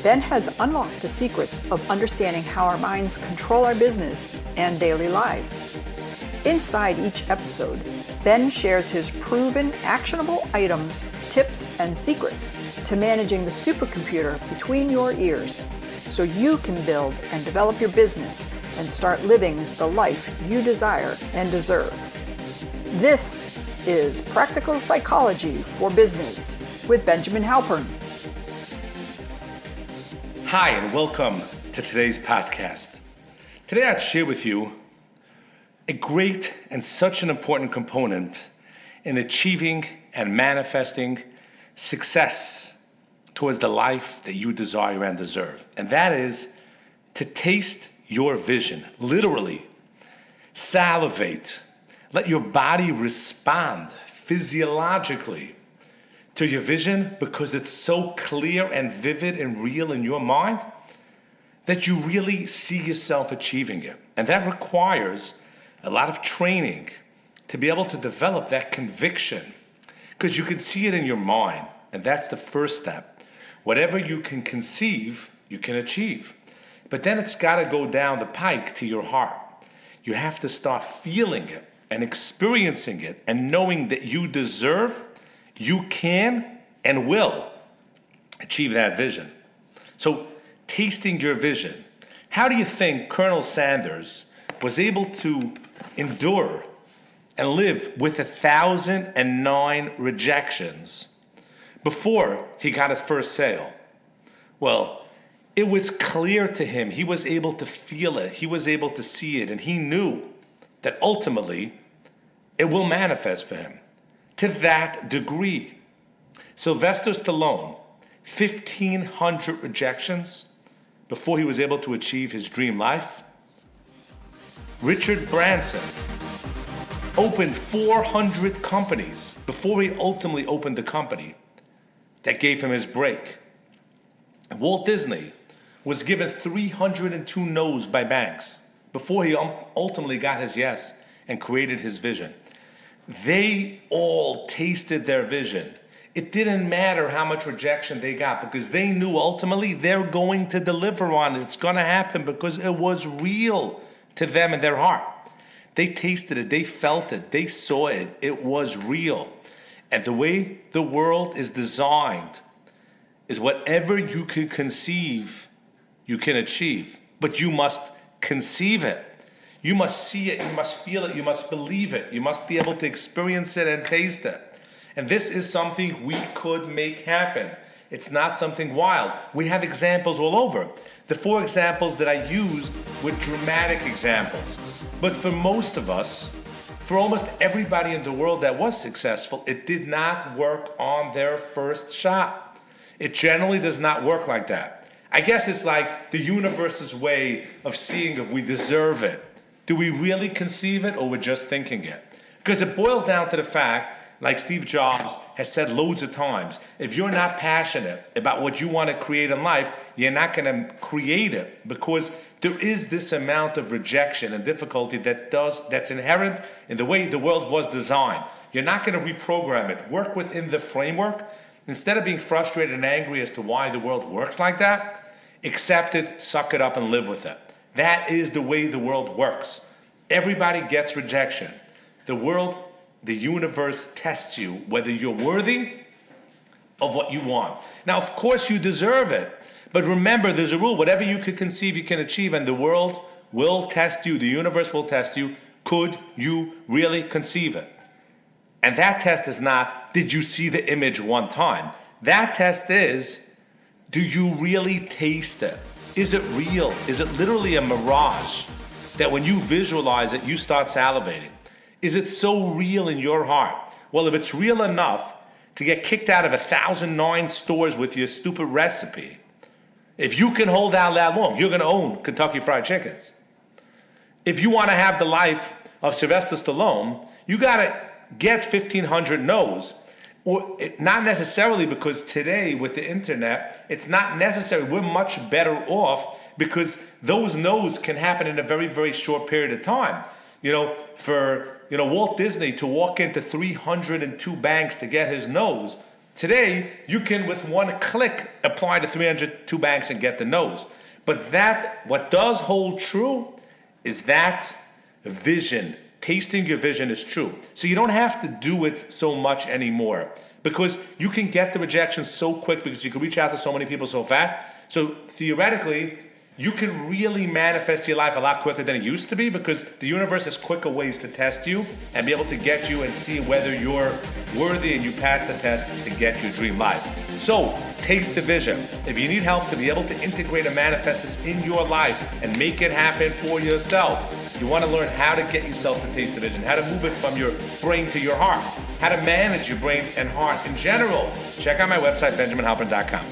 Ben has unlocked the secrets of understanding how our minds control our business and daily lives. Inside each episode, Ben shares his proven actionable items, tips, and secrets to managing the supercomputer between your ears so you can build and develop your business and start living the life you desire and deserve. This is Practical Psychology for Business with Benjamin Halpern. Hi, and welcome to today's podcast. Today I'd share with you a great and such an important component in achieving and manifesting success towards the life that you desire and deserve. And that is to taste your vision. Literally, salivate. Let your body respond physiologically to your vision because it's so clear and vivid and real in your mind that you really see yourself achieving it. And that requires a lot of training to be able to develop that conviction because you can see it in your mind. And that's the first step. Whatever you can conceive, you can achieve. But then it's got to go down the pike to your heart. You have to start feeling it and experiencing it and knowing that you deserve, you can and will achieve that vision. So, tasting your vision. How do you think Colonel Sanders was able to endure and live with 1,009 rejections before he got his first sale? Well, it was clear to him. He was able to feel it. He was able to see it. And he knew that ultimately it will manifest for him to that degree. Sylvester Stallone, 1,500 rejections before he was able to achieve his dream life. Richard Branson opened 400 companies before he ultimately opened the company that gave him his break. Walt Disney was given 302 no's by banks before he ultimately got his yes and created his vision. They all tasted their vision. It didn't matter how much rejection they got because they knew ultimately they're going to deliver on it. It's going to happen because it was real to them in their heart. They tasted it. They felt it. They saw it. It was real. And the way the world is designed is whatever you can conceive, you can achieve. But you must conceive it. You must see it, you must feel it, you must believe it. You must be able to experience it and taste it. And this is something we could make happen. It's not something wild. We have examples all over. The 4 examples that I used were dramatic examples. But for most of us, for almost everybody in the world that was successful, it did not work on their first shot. It generally does not work like that. I guess it's like the universe's way of seeing if we deserve it. Do we really conceive it or we're just thinking it? Because it boils down to the fact, like Steve Jobs has said loads of times, if you're not passionate about what you want to create in life, you're not going to create it because there is this amount of rejection and difficulty that's inherent in the way the world was designed. You're not going to reprogram it. Work within the framework. Instead of being frustrated and angry as to why the world works like that, accept it, suck it up, and live with it. That is the way the world works. Everybody gets rejection. The world, the universe tests you whether you're worthy of what you want. Now, of course, you deserve it. But remember, there's a rule. Whatever you can conceive, you can achieve. And the world will test you. The universe will test you. Could you really conceive it? And that test is not, did you see the image one time? That test is, do you really taste it? Is it real? Is it literally a mirage that when you visualize it, you start salivating? Is it so real in your heart? Well, if it's real enough to get kicked out of 1,009 stores with your stupid recipe, if you can hold out that long, you're going to own Kentucky Fried Chickens. If you want to have the life of Sylvester Stallone, you got to get 1,500 no's. Or not necessarily, because today with the internet, it's not necessary. We're much better off because those no's can happen in a very, very short period of time. For Walt Disney to walk into 302 banks to get his no's Today, you can, with one click, apply to 302 banks and get the no's. But what does hold true is that vision. Tasting your vision is true. So you don't have to do it so much anymore, because you can get the rejection so quick because you can reach out to so many people so fast. So theoretically, you can really manifest your life a lot quicker than it used to be, because the universe has quicker ways to test you and be able to get you and see whether you're worthy and you pass the test to get your dream life. So taste the vision. If you need help to be able to integrate and manifest this in your life and make it happen for yourself, you want to learn how to get yourself to taste the vision, how to move it from your brain to your heart, how to manage your brain and heart in general, check out my website, BenjaminHalpern.com.